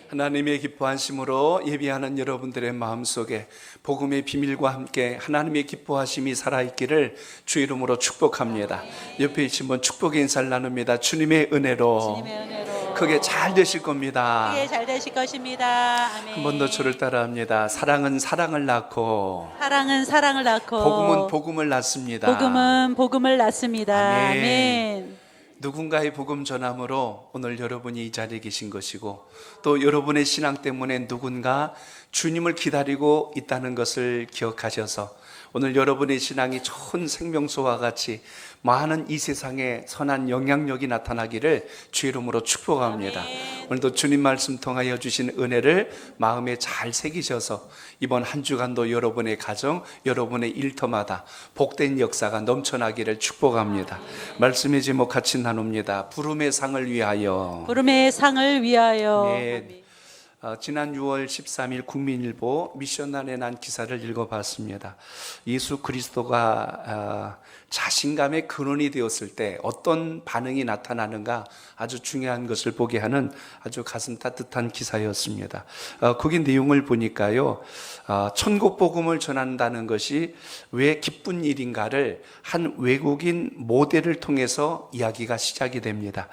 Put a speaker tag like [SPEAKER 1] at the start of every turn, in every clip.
[SPEAKER 1] 하나님의 기뻐하심으로 예비하는 여러분들의 마음속에 복음의 비밀과 함께 하나님의 기뻐하심이 살아있기를 주 이름으로 축복합니다. 옆에 있는 분 축복의 인사를 나눕니다. 주님의 은혜로 크게 잘 되실 겁니다.
[SPEAKER 2] 크게 잘 되실 것입니다. 아멘.
[SPEAKER 1] 한 번 더 주를 따라합니다. 사랑은 사랑을 낳고
[SPEAKER 2] 사랑은 사랑을 낳고
[SPEAKER 1] 복음은 복음을 낳습니다.
[SPEAKER 2] 복음은 복음을 낳습니다.
[SPEAKER 1] 아멘.
[SPEAKER 2] 아멘.
[SPEAKER 1] 누군가의 복음 전함으로 오늘 여러분이 이 자리에 계신 것이고, 또 여러분의 신앙 때문에 누군가 주님을 기다리고 있다는 것을 기억하셔서 오늘 여러분의 신앙이 좋은 생명수와 같이 많은 이 세상에 선한 영향력이 나타나기를 주 이름으로 축복합니다. 오늘도 주님 말씀 통하여 주신 은혜를 마음에 잘 새기셔서 이번 한 주간도 여러분의 가정, 여러분의 일터마다 복된 역사가 넘쳐나기를 축복합니다. 말씀의 제목 같이 나눕니다. 부름의 상을 위하여.
[SPEAKER 2] 부름의 상을 위하여.
[SPEAKER 1] 네. 지난 6월 13일 국민일보 미션난에 난 기사를 읽어봤습니다. 예수 그리스도가 자신감의 근원이 되었을 때 어떤 반응이 나타나는가 아주 중요한 것을 보게 하는 아주 가슴 따뜻한 기사였습니다. 거기 내용을 보니까요, 천국 복음을 전한다는 것이 왜 기쁜 일인가를 한 외국인 모델을 통해서 이야기가 시작이 됩니다.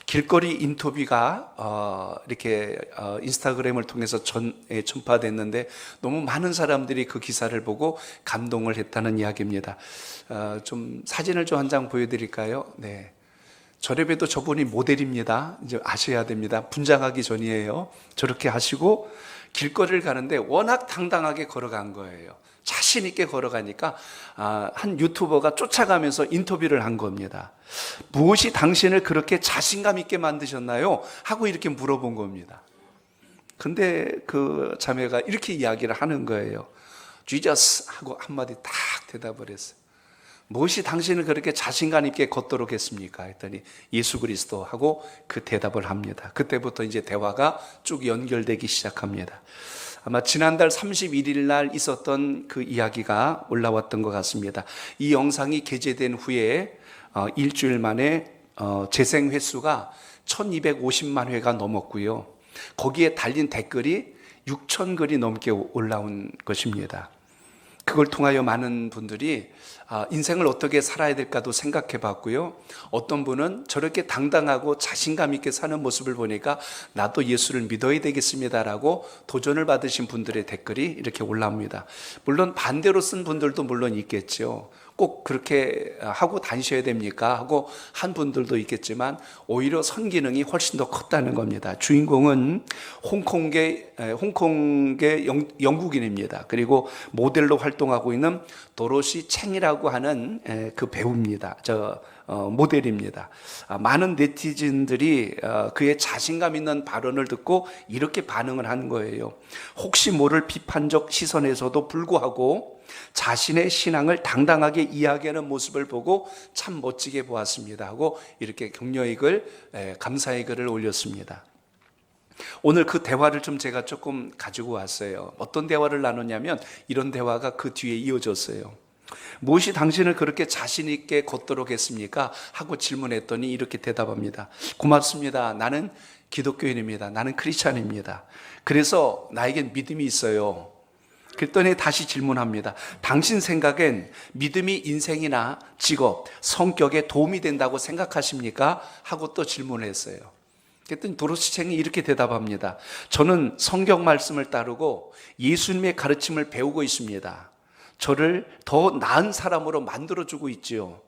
[SPEAKER 1] 길거리 인터뷰가 이렇게 인스타그램을 통해서 전파됐는데 너무 많은 사람들이 그 기사를 보고 감동을 했다는 이야기입니다. 좀 사진을 좀 한 장 보여드릴까요? 네. 저래봬도 저분이 모델입니다. 이제 아셔야 됩니다. 분장하기 전이에요. 저렇게 하시고 길거리를 가는데 워낙 당당하게 걸어간 거예요. 자신 있게 걸어가니까 한 유튜버가 쫓아가면서 인터뷰를 한 겁니다. 무엇이 당신을 그렇게 자신감 있게 만드셨나요? 하고 이렇게 물어본 겁니다. 근데 그 자매가 이렇게 이야기를 하는 거예요. Jesus 하고 한마디 딱 대답을 했어요. 무엇이 당신을 그렇게 자신감 있게 걷도록 했습니까? 했더니 예수 그리스도 하고 그 대답을 합니다. 그때부터 이제 대화가 쭉 연결되기 시작합니다. 아마 지난달 31일 날 있었던 그 이야기가 올라왔던 것 같습니다. 이 영상이 게재된 후에 일주일 만에 재생 횟수가 1250만 회가 넘었고요. 거기에 달린 댓글이 6천 글이 넘게 올라온 것입니다. 그걸 통하여 많은 분들이 인생을 어떻게 살아야 될까도 생각해 봤고요. 어떤 분은 저렇게 당당하고 자신감 있게 사는 모습을 보니까 나도 예수를 믿어야 되겠습니다라고 도전을 받으신 분들의 댓글이 이렇게 올라옵니다. 물론 반대로 쓴 분들도 물론 있겠죠. 꼭 그렇게 하고 다니셔야 됩니까? 하고 한 분들도 있겠지만 오히려 선기능이 훨씬 더 컸다는 겁니다. 주인공은 홍콩계 영국인입니다. 그리고 모델로 활동하고 있는 도로시 챙이라고 하는 그 배우입니다. 모델입니다. 많은 네티즌들이 그의 자신감 있는 발언을 듣고 이렇게 반응을 한 거예요. 혹시 모를 비판적 시선에서도 불구하고 자신의 신앙을 당당하게 이야기하는 모습을 보고 참 멋지게 보았습니다 하고 이렇게 격려의 글, 감사의 글을 올렸습니다. 오늘 그 대화를 좀 제가 조금 가지고 왔어요. 어떤 대화를 나누냐면 이런 대화가 그 뒤에 이어졌어요. 무엇이 당신을 그렇게 자신 있게 걷도록 했습니까? 하고 질문했더니 이렇게 대답합니다. 고맙습니다. 나는 기독교인입니다. 나는 크리스찬입니다. 그래서 나에겐 믿음이 있어요. 그랬더니 다시 질문합니다. 당신 생각엔 믿음이 인생이나 직업, 성격에 도움이 된다고 생각하십니까? 하고 또 질문을 했어요. 그랬더니 도로시챙이 이렇게 대답합니다. 저는 성경 말씀을 따르고 예수님의 가르침을 배우고 있습니다. 저를 더 나은 사람으로 만들어주고 있지요.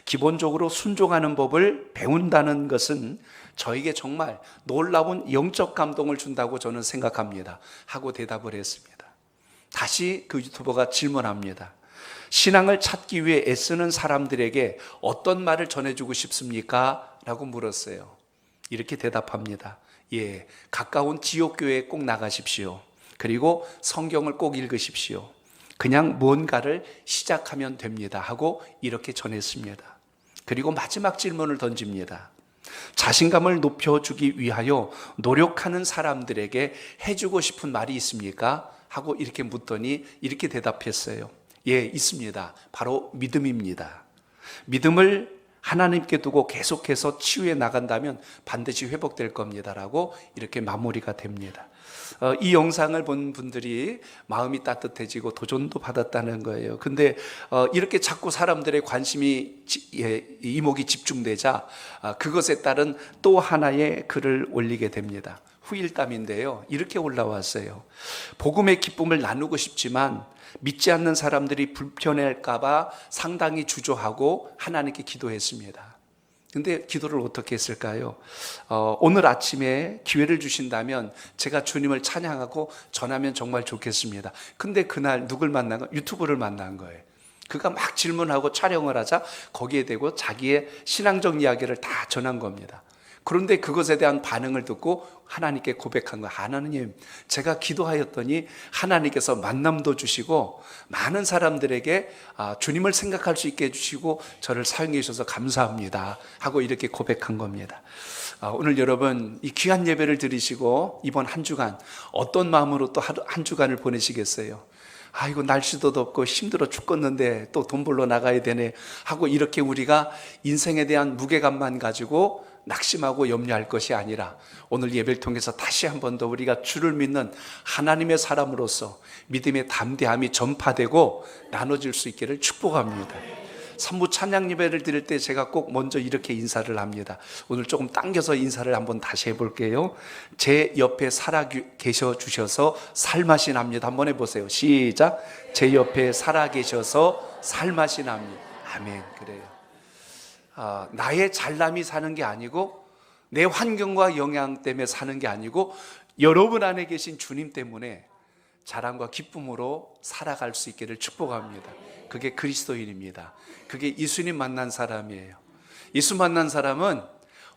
[SPEAKER 1] 기본적으로 순종하는 법을 배운다는 것은 저에게 정말 놀라운 영적 감동을 준다고 저는 생각합니다. 하고 대답을 했습니다. 다시 그 유튜버가 질문합니다. 신앙을 찾기 위해 애쓰는 사람들에게 어떤 말을 전해주고 싶습니까? 라고 물었어요. 이렇게 대답합니다. 예, 가까운 지옥교회에 꼭 나가십시오. 그리고 성경을 꼭 읽으십시오. 그냥 무언가를 시작하면 됩니다 하고 이렇게 전했습니다. 그리고 마지막 질문을 던집니다. 자신감을 높여주기 위하여 노력하는 사람들에게 해주고 싶은 말이 있습니까? 하고 이렇게 묻더니 이렇게 대답했어요. 예, 있습니다. 바로 믿음입니다. 믿음을 하나님께 두고 계속해서 치유해 나간다면 반드시 회복될 겁니다라고 이렇게 마무리가 됩니다. 이 영상을 본 분들이 마음이 따뜻해지고 도전도 받았다는 거예요. 근데 이렇게 자꾸 사람들의 관심이 이목이 집중되자 그것에 따른 또 하나의 글을 올리게 됩니다. 후일담인데요, 이렇게 올라왔어요. 복음의 기쁨을 나누고 싶지만 믿지 않는 사람들이 불편할까봐 상당히 주저하고 하나님께 기도했습니다. 근데 기도를 어떻게 했을까요? 오늘 아침에 기회를 주신다면 제가 주님을 찬양하고 전하면 정말 좋겠습니다. 근데 그날 누굴 만난 거예요? 유튜브를 만난 거예요. 그가 막 질문하고 촬영을 하자 거기에 대고 자기의 신앙적 이야기를 다 전한 겁니다. 그런데 그것에 대한 반응을 듣고 하나님께 고백한 거예요. 하나님, 제가 기도하였더니 하나님께서 만남도 주시고 많은 사람들에게 주님을 생각할 수 있게 해주시고 저를 사용해 주셔서 감사합니다 하고 이렇게 고백한 겁니다. 오늘 여러분 이 귀한 예배를 드리시고 이번 한 주간 어떤 마음으로 또 한 주간을 보내시겠어요? 아이고 날씨도 덥고 힘들어 죽겠는데 또 돈 벌러 나가야 되네 하고 이렇게 우리가 인생에 대한 무게감만 가지고 낙심하고 염려할 것이 아니라 오늘 예배를 통해서 다시 한 번 더 우리가 주를 믿는 하나님의 사람으로서 믿음의 담대함이 전파되고 나눠질 수 있기를 축복합니다. 산부 찬양 예배를 드릴 때 제가 꼭 먼저 이렇게 인사를 합니다. 오늘 조금 당겨서 인사를 한번 다시 해볼게요. 제 옆에 살아 계셔 주셔서 살맛이 납니다. 한번 해보세요. 시작. 제 옆에 살아 계셔서 살맛이 납니다. 아멘. 그래요. 나의 잘남이 사는 게 아니고 내 환경과 영향 때문에 사는 게 아니고 여러분 안에 계신 주님 때문에 자랑과 기쁨으로 살아갈 수 있기를 축복합니다. 그게 그리스도인입니다. 그게 예수님 만난 사람이에요. 예수 만난 사람은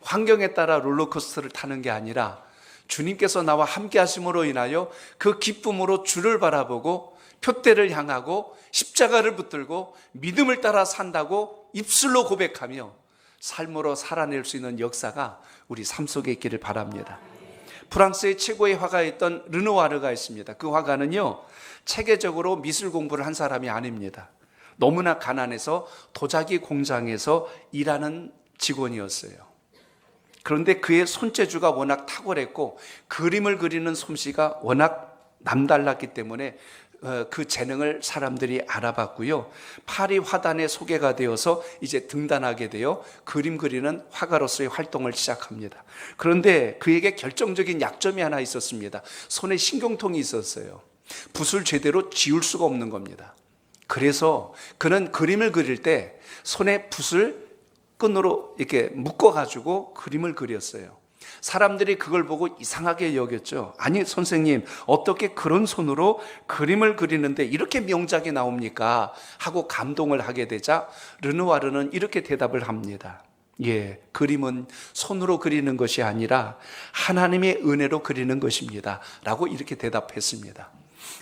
[SPEAKER 1] 환경에 따라 롤러코스터를 타는 게 아니라 주님께서 나와 함께 하심으로 인하여 그 기쁨으로 주를 바라보고 표대를 향하고 십자가를 붙들고 믿음을 따라 산다고 입술로 고백하며 삶으로 살아낼 수 있는 역사가 우리 삶 속에 있기를 바랍니다. 프랑스의 최고의 화가였던 르누아르가 있습니다. 그 화가는요, 체계적으로 미술 공부를 한 사람이 아닙니다. 너무나 가난해서 도자기 공장에서 일하는 직원이었어요. 그런데 그의 손재주가 워낙 탁월했고 그림을 그리는 솜씨가 워낙 남달랐기 때문에 그 재능을 사람들이 알아봤고요. 파리 화단에 소개가 되어서 이제 등단하게 되어 그림 그리는 화가로서의 활동을 시작합니다. 그런데 그에게 결정적인 약점이 하나 있었습니다. 손에 신경통이 있었어요. 붓을 제대로 지울 수가 없는 겁니다. 그래서 그는 그림을 그릴 때 손에 붓을 끈으로 이렇게 묶어가지고 그림을 그렸어요. 사람들이 그걸 보고 이상하게 여겼죠. 아니 선생님, 어떻게 그런 손으로 그림을 그리는데 이렇게 명작이 나옵니까? 하고 감동을 하게 되자 르누아르는 이렇게 대답을 합니다. 예, 그림은 손으로 그리는 것이 아니라 하나님의 은혜로 그리는 것입니다 라고 이렇게 대답했습니다.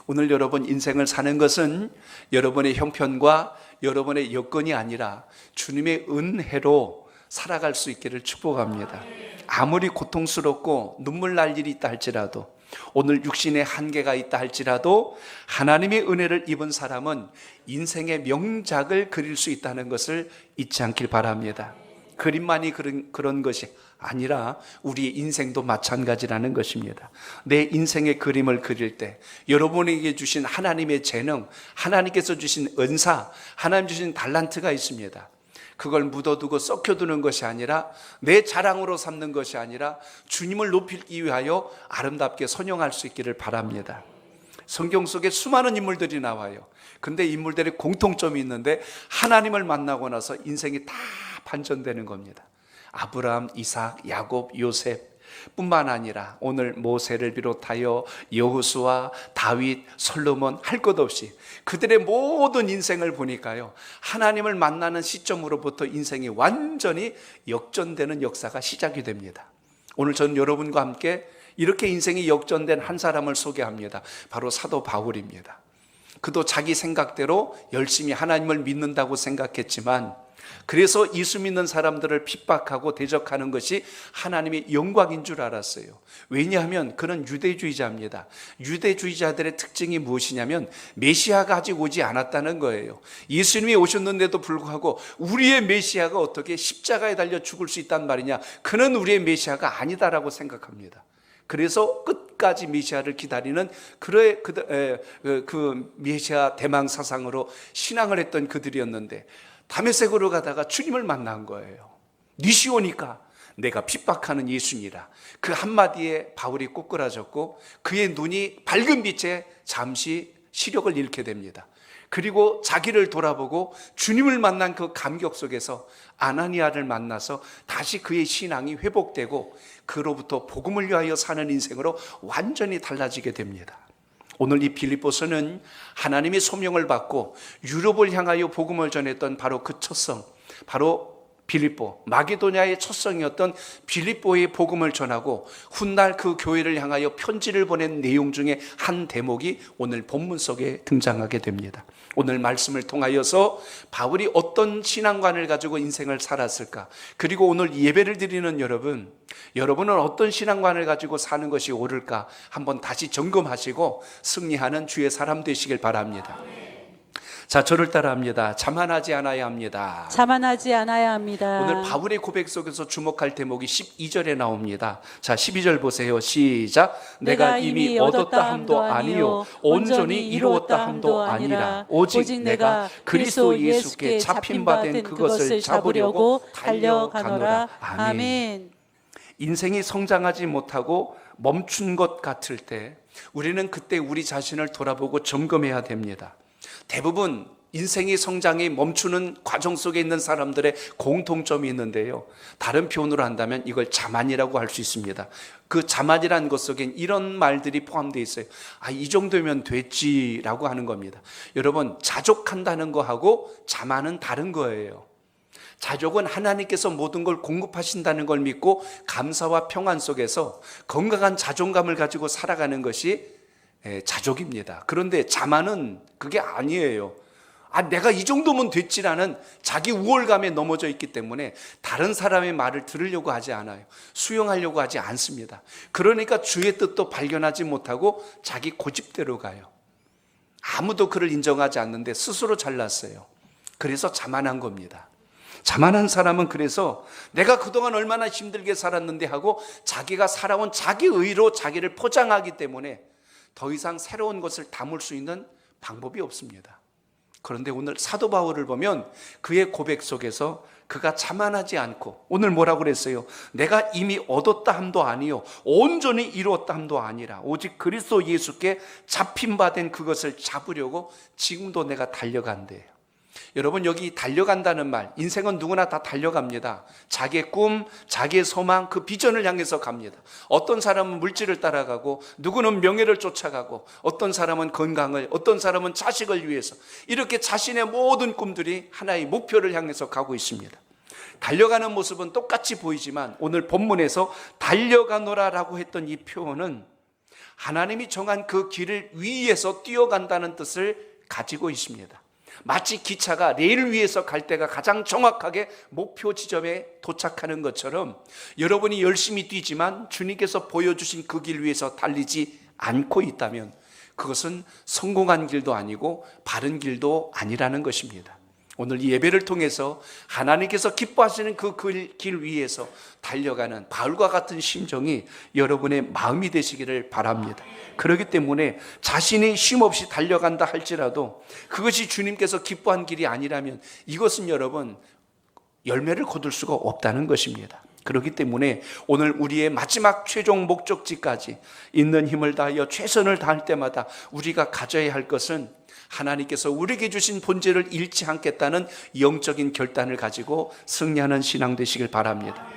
[SPEAKER 1] 오늘 여러분 인생을 사는 것은 여러분의 형편과 여러분의 여건이 아니라 주님의 은혜로 살아갈 수 있기를 축복합니다. 아무리 고통스럽고 눈물 날 일이 있다 할지라도, 오늘 육신의 한계가 있다 할지라도 하나님의 은혜를 입은 사람은 인생의 명작을 그릴 수 있다는 것을 잊지 않길 바랍니다. 그림만이 그런 것이 아니라 우리의 인생도 마찬가지라는 것입니다. 내 인생의 그림을 그릴 때 여러분에게 주신 하나님의 재능, 하나님께서 주신 은사, 하나님 주신 달란트가 있습니다. 그걸 묻어두고 썩혀두는 것이 아니라 내 자랑으로 삼는 것이 아니라 주님을 높이기 위하여 아름답게 선용할 수 있기를 바랍니다. 성경 속에 수많은 인물들이 나와요. 근데 인물들의 공통점이 있는데 하나님을 만나고 나서 인생이 다 반전되는 겁니다. 아브라함, 이삭, 야곱, 요셉 뿐만 아니라 오늘 모세를 비롯하여 여호수아, 다윗, 솔로몬 할 것 없이 그들의 모든 인생을 보니까요, 하나님을 만나는 시점으로부터 인생이 완전히 역전되는 역사가 시작이 됩니다. 오늘 저는 여러분과 함께 이렇게 인생이 역전된 한 사람을 소개합니다. 바로 사도 바울입니다. 그도 자기 생각대로 열심히 하나님을 믿는다고 생각했지만 그래서 예수 믿는 사람들을 핍박하고 대적하는 것이 하나님의 영광인 줄 알았어요. 왜냐하면 그는 유대주의자입니다. 유대주의자들의 특징이 무엇이냐면 메시아가 아직 오지 않았다는 거예요. 예수님이 오셨는데도 불구하고 우리의 메시아가 어떻게 십자가에 달려 죽을 수 있단 말이냐, 그는 우리의 메시아가 아니다라고 생각합니다. 그래서 끝까지 메시아를 기다리는 그 메시아 대망 사상으로 신앙을 했던 그들이었는데, 다메섹으로 가다가 주님을 만난 거예요. 니시 오니까 내가 핍박하는 예수니라. 그 한마디에 바울이 꼬꾸라졌고 그의 눈이 밝은 빛에 잠시 시력을 잃게 됩니다. 그리고 자기를 돌아보고 주님을 만난 그 감격 속에서 아나니아를 만나서 다시 그의 신앙이 회복되고 그로부터 복음을 위하여 사는 인생으로 완전히 달라지게 됩니다. 오늘 이 빌립보서는 하나님의 소명을 받고 유럽을 향하여 복음을 전했던 바로 그 첫성, 바로 빌립보, 마게도냐의 첫성이었던 빌립보의 복음을 전하고 훗날 그 교회를 향하여 편지를 보낸 내용 중에 한 대목이 오늘 본문 속에 등장하게 됩니다. 오늘 말씀을 통하여서 바울이 어떤 신앙관을 가지고 인생을 살았을까, 그리고 오늘 예배를 드리는 여러분은 어떤 신앙관을 가지고 사는 것이 옳을까 한번 다시 점검하시고 승리하는 주의 사람 되시길 바랍니다. 자, 저를 따라합니다. 자만하지 않아야 합니다.
[SPEAKER 2] 자만하지 않아야 합니다.
[SPEAKER 1] 오늘 바울의 고백 속에서 주목할 대목이 12절에 나옵니다. 자, 12절 보세요. 시작. 내가 이미 얻었다 함도 아니요 온전히 이루었다 함도 아니라 오직 내가 그리스도 예수께 잡힌 바 된 그것을 잡으려고 달려가노라. 아멘. 인생이 성장하지 못하고 멈춘 것 같을 때 우리는 그때 우리 자신을 돌아보고 점검해야 됩니다. 대부분 인생의 성장이 멈추는 과정 속에 있는 사람들의 공통점이 있는데요, 다른 표현으로 한다면 이걸 자만이라고 할 수 있습니다. 그 자만이라는 것 속엔 이런 말들이 포함되어 있어요. 이 정도면 됐지라고 하는 겁니다. 여러분, 자족한다는 거하고 자만은 다른 거예요. 자족은 하나님께서 모든 걸 공급하신다는 걸 믿고 감사와 평안 속에서 건강한 자존감을 가지고 살아가는 것이 자족입니다. 그런데 자만은 그게 아니에요. 내가 이 정도면 됐지라는 자기 우월감에 넘어져 있기 때문에 다른 사람의 말을 들으려고 하지 않아요. 수용하려고 하지 않습니다. 그러니까 주의 뜻도 발견하지 못하고 자기 고집대로 가요. 아무도 그를 인정하지 않는데 스스로 잘났어요. 그래서 자만한 겁니다. 자만한 사람은 그래서 내가 그동안 얼마나 힘들게 살았는데 하고 자기가 살아온 자기 의로 자기를 포장하기 때문에 더 이상 새로운 것을 담을 수 있는 방법이 없습니다. 그런데 오늘 사도 바울을 보면 그의 고백 속에서 그가 자만하지 않고 오늘 뭐라고 그랬어요? 내가 이미 얻었다 함도 아니요 온전히 이루었다 함도 아니라 오직 그리스도 예수께 잡힌 바 된 그것을 잡으려고 지금도 내가 달려간대요. 여러분, 여기 달려간다는 말, 인생은 누구나 다 달려갑니다. 자기의 꿈, 자기의 소망, 그 비전을 향해서 갑니다. 어떤 사람은 물질을 따라가고, 누구는 명예를 쫓아가고, 어떤 사람은 건강을, 어떤 사람은 자식을 위해서, 이렇게 자신의 모든 꿈들이 하나의 목표를 향해서 가고 있습니다. 달려가는 모습은 똑같이 보이지만 오늘 본문에서 달려가노라라고 했던 이 표현은 하나님이 정한 그 길을 위에서 뛰어간다는 뜻을 가지고 있습니다. 마치 기차가 레일 위에서 갈 때가 가장 정확하게 목표 지점에 도착하는 것처럼 여러분이 열심히 뛰지만 주님께서 보여주신 그 길 위에서 달리지 않고 있다면 그것은 성공한 길도 아니고 바른 길도 아니라는 것입니다. 오늘 이 예배를 통해서 하나님께서 기뻐하시는 그 길 위에서 달려가는 바울과 같은 심정이 여러분의 마음이 되시기를 바랍니다. 그렇기 때문에 자신이 쉼없이 달려간다 할지라도 그것이 주님께서 기뻐한 길이 아니라면 이것은 여러분 열매를 거둘 수가 없다는 것입니다. 그렇기 때문에 오늘 우리의 마지막 최종 목적지까지 있는 힘을 다하여 최선을 다할 때마다 우리가 가져야 할 것은 하나님께서 우리에게 주신 본질을 잃지 않겠다는 영적인 결단을 가지고 승리하는 신앙 되시길 바랍니다.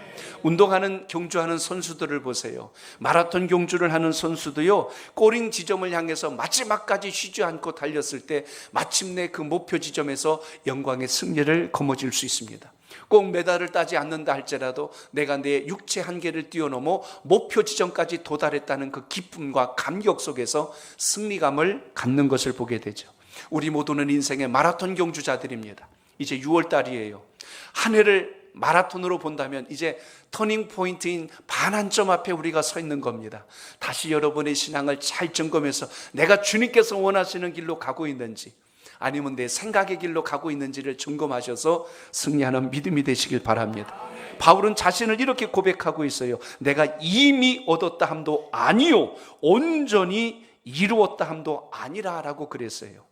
[SPEAKER 1] 운동하는 경주하는 선수들을 보세요. 마라톤 경주를 하는 선수도요, 꼬링 지점을 향해서 마지막까지 쉬지 않고 달렸을 때 마침내 그 목표 지점에서 영광의 승리를 거머쥘 수 있습니다. 꼭 메달을 따지 않는다 할지라도 내가 내 육체 한계를 뛰어넘어 목표 지점까지 도달했다는 그 기쁨과 감격 속에서 승리감을 갖는 것을 보게 되죠. 우리 모두는 인생의 마라톤 경주자들입니다. 이제 6월 달이에요. 한 해를 마라톤으로 본다면 이제 터닝 포인트인 반환점 앞에 우리가 서 있는 겁니다. 다시 여러분의 신앙을 잘 점검해서 내가 주님께서 원하시는 길로 가고 있는지, 아니면 내 생각의 길로 가고 있는지를 점검하셔서 승리하는 믿음이 되시길 바랍니다. 바울은 자신을 이렇게 고백하고 있어요. 내가 이미 얻었다 함도 아니요 온전히 이루었다 함도 아니라 라고 그랬어요.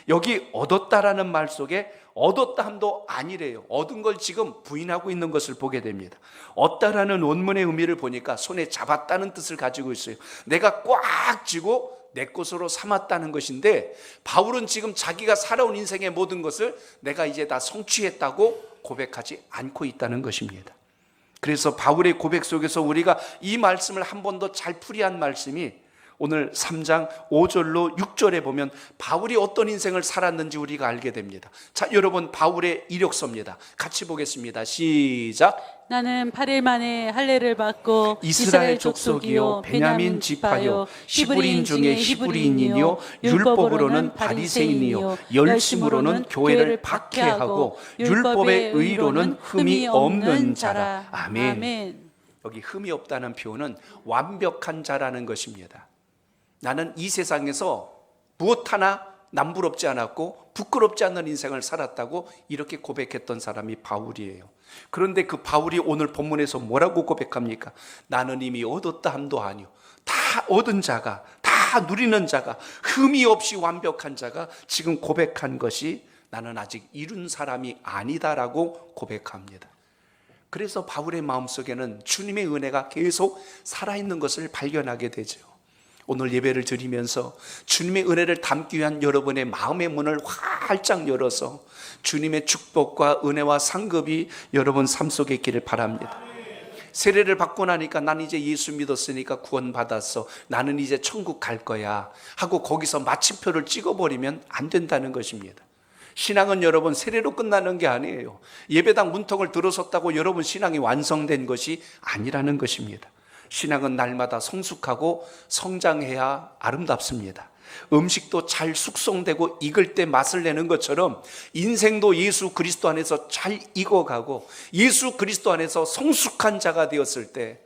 [SPEAKER 1] 여기 얻었다라는 말 속에 얻었다 함도 아니래요. 얻은 걸 지금 부인하고 있는 것을 보게 됩니다. 얻다라는 원문의 의미를 보니까 손에 잡았다는 뜻을 가지고 있어요. 내가 꽉 쥐고 내 것으로 삼았다는 것인데, 바울은 지금 자기가 살아온 인생의 모든 것을 내가 이제 다 성취했다고 고백하지 않고 있다는 것입니다. 그래서 바울의 고백 속에서 우리가 이 말씀을 한 번 더 잘 풀이한 말씀이 오늘 3장 5절로 6절에 보면 바울이 어떤 인생을 살았는지 우리가 알게 됩니다. 자, 여러분, 바울의 이력서입니다. 같이 보겠습니다. 시작.
[SPEAKER 2] 나는 8일 만에 할례를 받고
[SPEAKER 1] 이스라엘 족속이요 베냐민 지파요 히브리인 중에 히브리인이요 율법으로는 바리새인이요 열심으로는 교회를 박해하고 율법의 의로는 흠이 없는 자라. 아멘. 여기 흠이 없다는 표현은 완벽한 자라는 것입니다. 나는 이 세상에서 무엇 하나 남부럽지 않았고 부끄럽지 않는 인생을 살았다고 이렇게 고백했던 사람이 바울이에요. 그런데 그 바울이 오늘 본문에서 뭐라고 고백합니까? 나는 이미 얻었다 함도 아니요, 다 얻은 자가, 다 누리는 자가, 흠이 없이 완벽한 자가 지금 고백한 것이 나는 아직 이룬 사람이 아니다라고 고백합니다. 그래서 바울의 마음속에는 주님의 은혜가 계속 살아있는 것을 발견하게 되죠. 오늘 예배를 드리면서 주님의 은혜를 담기 위한 여러분의 마음의 문을 활짝 열어서 주님의 축복과 은혜와 상급이 여러분 삶 속에 있기를 바랍니다. 세례를 받고 나니까 난 이제 예수 믿었으니까 구원받았어, 나는 이제 천국 갈 거야 하고 거기서 마침표를 찍어버리면 안 된다는 것입니다. 신앙은 여러분 세례로 끝나는 게 아니에요. 예배당 문턱을 들어섰다고 여러분 신앙이 완성된 것이 아니라는 것입니다. 신앙은 날마다 성숙하고 성장해야 아름답습니다. 음식도 잘 숙성되고 익을 때 맛을 내는 것처럼 인생도 예수 그리스도 안에서 잘 익어가고 예수 그리스도 안에서 성숙한 자가 되었을 때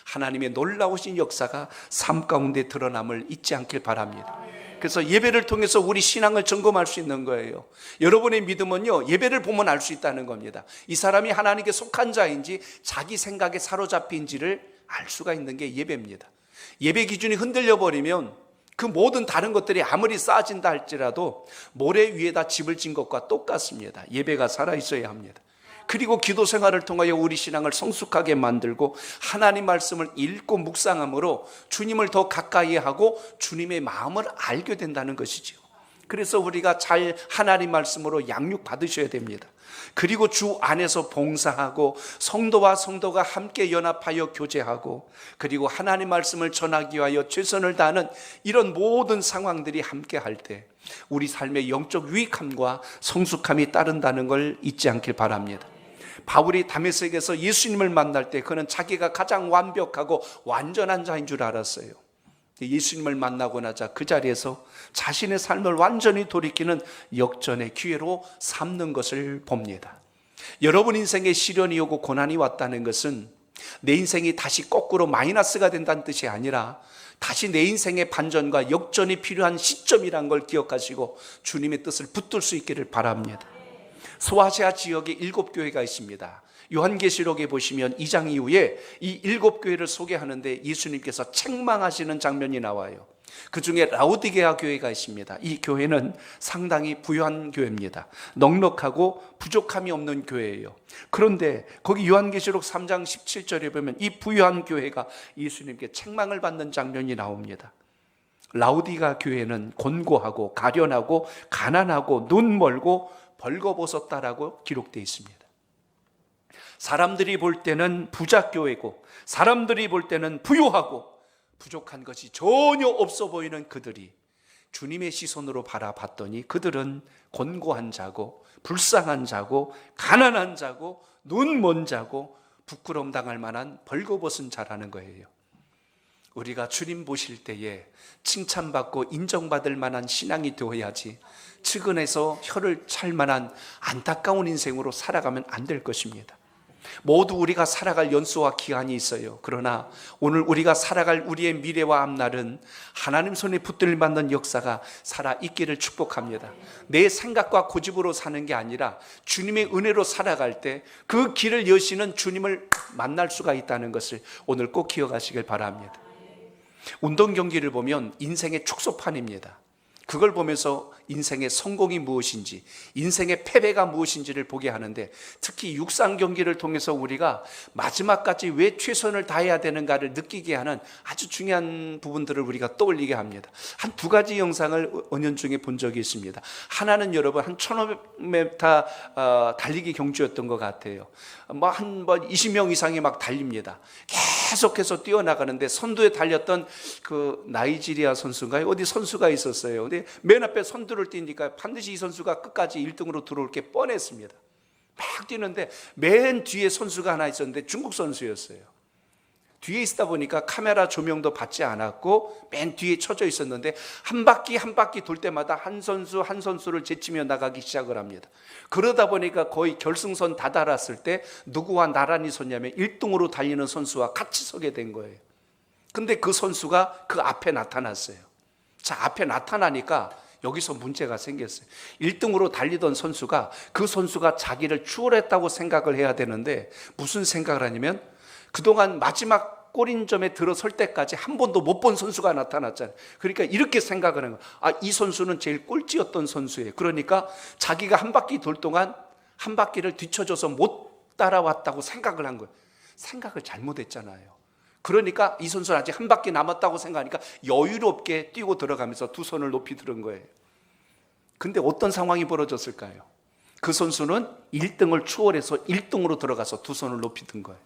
[SPEAKER 1] 하나님의 놀라우신 역사가 삶 가운데 드러남을 잊지 않길 바랍니다. 그래서 예배를 통해서 우리 신앙을 점검할 수 있는 거예요. 여러분의 믿음은요, 예배를 보면 알 수 있다는 겁니다. 이 사람이 하나님께 속한 자인지 자기 생각에 사로잡힌지를 알 수가 있는 게 예배입니다. 예배 기준이 흔들려 버리면 그 모든 다른 것들이 아무리 쌓아진다 할지라도 모래 위에다 집을 진 것과 똑같습니다. 예배가 살아있어야 합니다. 그리고 기도 생활을 통하여 우리 신앙을 성숙하게 만들고 하나님 말씀을 읽고 묵상함으로 주님을 더 가까이 하고 주님의 마음을 알게 된다는 것이죠. 그래서 우리가 잘 하나님 말씀으로 양육 받으셔야 됩니다. 그리고 주 안에서 봉사하고 성도와 성도가 함께 연합하여 교제하고 그리고 하나님 말씀을 전하기 위하여 최선을 다하는 이런 모든 상황들이 함께 할 때 우리 삶의 영적 유익함과 성숙함이 따른다는 걸 잊지 않길 바랍니다. 바울이 다메섹에서 예수님을 만날 때 그는 자기가 가장 완벽하고 완전한 자인 줄 알았어요. 예수님을 만나고 나자 그 자리에서 자신의 삶을 완전히 돌이키는 역전의 기회로 삼는 것을 봅니다. 여러분 인생에 시련이 오고 고난이 왔다는 것은 내 인생이 다시 거꾸로 마이너스가 된다는 뜻이 아니라 다시 내 인생의 반전과 역전이 필요한 시점이란 걸 기억하시고 주님의 뜻을 붙들 수 있기를 바랍니다. 소아시아 지역에 7교회가 있습니다. 요한계시록에 보시면 2장 이후에 이 7교회를 소개하는데 예수님께서 책망하시는 장면이 나와요. 그 중에 라오디게아 교회가 있습니다. 이 교회는 상당히 부유한 교회입니다. 넉넉하고 부족함이 없는 교회예요. 그런데 거기 요한계시록 3장 17절에 보면 이 부유한 교회가 예수님께 책망을 받는 장면이 나옵니다. 라오디게아 교회는 곤고하고 가련하고 가난하고 눈 멀고 벌거벗었다라고 기록되어 있습니다. 사람들이 볼 때는 부자교회고 사람들이 볼 때는 부유하고 부족한 것이 전혀 없어 보이는 그들이 주님의 시선으로 바라봤더니 그들은 곤고한 자고 불쌍한 자고 가난한 자고 눈 먼 자고 부끄러움 당할 만한 벌거벗은 자라는 거예요. 우리가 주님 보실 때에 칭찬받고 인정받을 만한 신앙이 되어야지 측은해서 혀를 찰 만한 안타까운 인생으로 살아가면 안 될 것입니다. 모두 우리가 살아갈 연수와 기한이 있어요. 그러나 오늘 우리가 살아갈 우리의 미래와 앞날은 하나님 손에 붙들릴 만한 역사가 살아있기를 축복합니다. 내 생각과 고집으로 사는 게 아니라 주님의 은혜로 살아갈 때 그 길을 여시는 주님을 만날 수가 있다는 것을 오늘 꼭 기억하시길 바랍니다. 운동 경기를 보면 인생의 축소판입니다. 그걸 보면서 인생의 성공이 무엇인지, 인생의 패배가 무엇인지를 보게 하는데, 특히 육상 경기를 통해서 우리가 마지막까지 왜 최선을 다해야 되는가를 느끼게 하는 아주 중요한 부분들을 우리가 떠올리게 합니다. 한 두 가지 영상을 은연중에 본 적이 있습니다. 하나는 여러분 한 1500m 달리기 경주였던 것 같아요. 한 20명 이상이 막 달립니다. 계속해서 뛰어나가는데 선두에 달렸던 그 나이지리아 선수인가요? 어디 선수가 있었어요. 근데 맨 앞에 선두를 뛰니까 반드시 이 선수가 끝까지 1등으로 들어올 게 뻔했습니다. 막 뛰는데 맨 뒤에 선수가 하나 있었는데 중국 선수였어요. 뒤에 있다 보니까 카메라 조명도 받지 않았고 맨 뒤에 쳐져 있었는데 한 바퀴 한 바퀴 돌 때마다 한 선수 한 선수를 제치며 나가기 시작을 합니다. 그러다 보니까 거의 결승선 다다랐을 때 누구와 나란히 섰냐면 1등으로 달리는 선수와 같이 서게 된 거예요. 근데 그 선수가 그 앞에 나타났어요. 자, 앞에 나타나니까 여기서 문제가 생겼어요. 1등으로 달리던 선수가 그 선수가 자기를 추월했다고 생각을 해야 되는데 무슨 생각을 하냐면 그동안 마지막 골인점에 들어설 때까지 한 번도 못 본 선수가 나타났잖아요. 그러니까 이렇게 생각을 하는 거예요. 이 선수는 제일 꼴찌였던 선수예요. 그러니까 자기가 한 바퀴 돌 동안 한 바퀴를 뒤쳐져서 못 따라왔다고 생각을 한 거예요. 생각을 잘못했잖아요. 그러니까 이 선수는 아직 한 바퀴 남았다고 생각하니까 여유롭게 뛰고 들어가면서 두 손을 높이 들은 거예요. 근데 어떤 상황이 벌어졌을까요? 그 선수는 1등을 추월해서 1등으로 들어가서 두 손을 높이 든 거예요.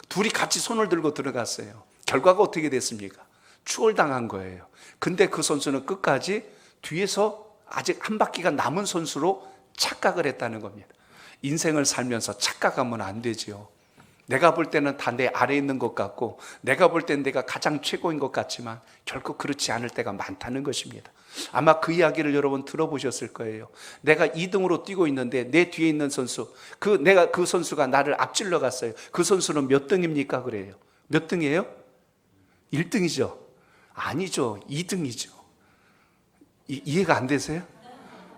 [SPEAKER 1] 둘이 같이 손을 들고 들어갔어요. 결과가 어떻게 됐습니까? 추월당한 거예요. 근데 그 선수는 끝까지 뒤에서 아직 한 바퀴가 남은 선수로 착각을 했다는 겁니다. 인생을 살면서 착각하면 안 되지요. 내가 볼 때는 다 내 아래에 있는 것 같고 내가 볼 때는 내가 가장 최고인 것 같지만 결코 그렇지 않을 때가 많다는 것입니다. 아마 그 이야기를 여러분 들어보셨을 거예요. 내가 2등으로 뛰고 있는데 내 뒤에 있는 선수, 그 선수가 나를 앞질러 갔어요. 그 선수는 몇 등입니까? 그래요. 몇 등이에요? 1등이죠. 아니죠. 2등이죠. 이해가 안 되세요?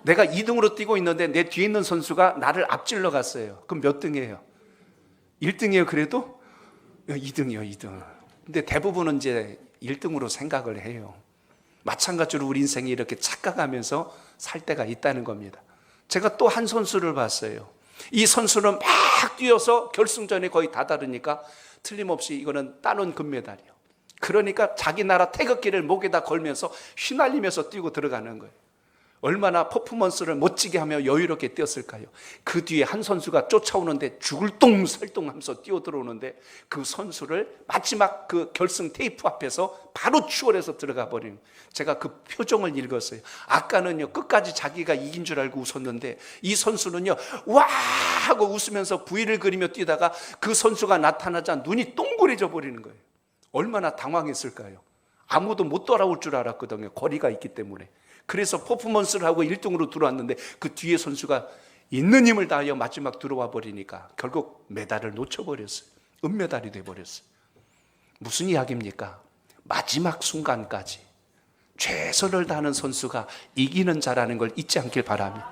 [SPEAKER 1] 내가 2등으로 뛰고 있는데 내 뒤에 있는 선수가 나를 앞질러 갔어요. 그럼 몇 등이에요? 1등이에요. 그래도 2등이요. 2등. 근데 대부분은 이제 1등으로 생각을 해요. 마찬가지로 우리 인생이 이렇게 착각하면서 살 때가 있다는 겁니다. 제가 또 한 선수를 봤어요. 이 선수는 막 뛰어서 결승전에 거의 다다르니까 틀림없이 이거는 따놓은 금메달이요. 그러니까 자기 나라 태극기를 목에다 걸면서 휘날리면서 뛰고 들어가는 거예요. 얼마나 퍼포먼스를 멋지게 하며 여유롭게 뛰었을까요? 그 뒤에 한 선수가 쫓아오는데 죽을 똥 설똥 하면서 뛰어들어오는데 그 선수를 마지막 그 결승 테이프 앞에서 바로 추월해서 들어가 버리는 거예요. 제가 그 표정을 읽었어요. 아까는요 끝까지 자기가 이긴 줄 알고 웃었는데 이 선수는요 와 하고 웃으면서 V를 그리며 뛰다가 그 선수가 나타나자 눈이 동그래져 버리는 거예요. 얼마나 당황했을까요? 아무도 못 따라올 줄 알았거든요. 거리가 있기 때문에. 그래서 퍼포먼스를 하고 1등으로 들어왔는데 그 뒤에 선수가 있는 힘을 다하여 마지막 들어와 버리니까 결국 메달을 놓쳐버렸어요. 은메달이 돼버렸어요. 무슨 이야기입니까? 마지막 순간까지 최선을 다하는 선수가 이기는 자라는 걸 잊지 않길 바랍니다.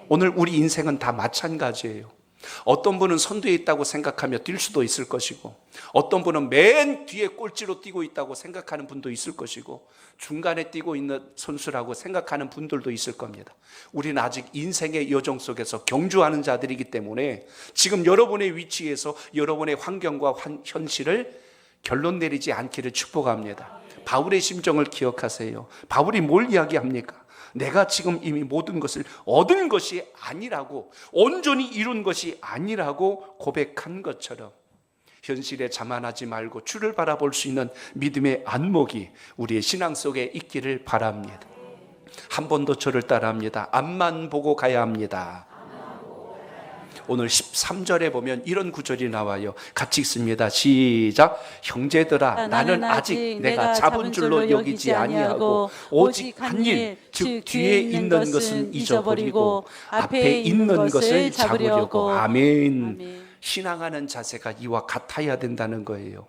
[SPEAKER 1] 오늘 우리 인생은 다 마찬가지예요. 어떤 분은 선두에 있다고 생각하며 뛸 수도 있을 것이고 어떤 분은 맨 뒤에 꼴찌로 뛰고 있다고 생각하는 분도 있을 것이고 중간에 뛰고 있는 선수라고 생각하는 분들도 있을 겁니다. 우리는 아직 인생의 여정 속에서 경주하는 자들이기 때문에 지금 여러분의 위치에서 여러분의 환경과 현실을 결론 내리지 않기를 축복합니다. 바울의 심정을 기억하세요. 바울이 뭘 이야기합니까? 내가 지금 이미 모든 것을 얻은 것이 아니라고, 온전히 이룬 것이 아니라고 고백한 것처럼 현실에 자만하지 말고 주를 바라볼 수 있는 믿음의 안목이 우리의 신앙 속에 있기를 바랍니다. 한 번 더 저를 따라합니다. 앞만 보고 가야 합니다. 오늘 13절에 보면 이런 구절이 나와요. 같이 읽습니다. 시작. 형제들아, 나는 아직 내가 잡은 줄로 여기지 아니하고 오직 한 일, 즉 뒤에 있는 것은 잊어버리고 앞에 있는 것을 잡으려고. 아멘. 신앙하는 자세가 이와 같아야 된다는 거예요.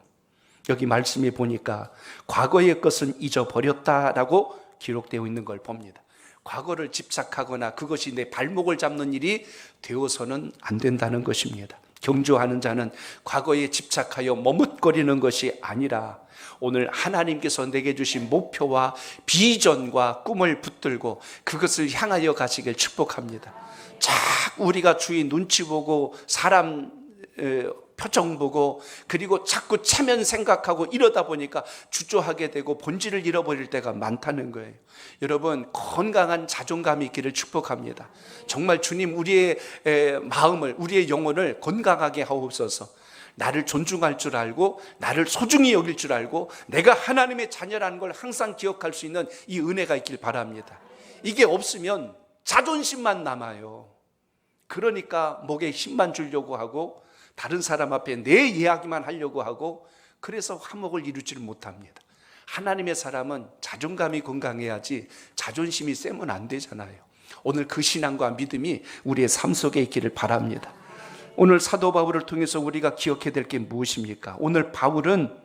[SPEAKER 1] 여기 말씀에 보니까 과거의 것은 잊어버렸다라고 기록되어 있는 걸 봅니다. 과거를 집착하거나 그것이 내 발목을 잡는 일이 되어서는 안 된다는 것입니다. 경주하는 자는 과거에 집착하여 머뭇거리는 것이 아니라 오늘 하나님께서 내게 주신 목표와 비전과 꿈을 붙들고 그것을 향하여 가시길 축복합니다. 자꾸 우리가 주위 눈치 보고 사람 표정 보고 그리고 자꾸 체면 생각하고 이러다 보니까 주저하게 되고 본질을 잃어버릴 때가 많다는 거예요. 여러분, 건강한 자존감이 있기를 축복합니다. 정말 주님, 우리의 마음을, 우리의 영혼을 건강하게 하옵소서. 나를 존중할 줄 알고 나를 소중히 여길 줄 알고 내가 하나님의 자녀라는 걸 항상 기억할 수 있는 이 은혜가 있길 바랍니다. 이게 없으면 자존심만 남아요. 그러니까 목에 힘만 주려고 하고 다른 사람 앞에 내 이야기만 하려고 하고 그래서 화목을 이루지를 못합니다. 하나님의 사람은 자존감이 건강해야지 자존심이 세면 안 되잖아요. 오늘 그 신앙과 믿음이 우리의 삶 속에 있기를 바랍니다. 오늘 사도 바울을 통해서 우리가 기억해야 될 게 무엇입니까? 오늘 바울은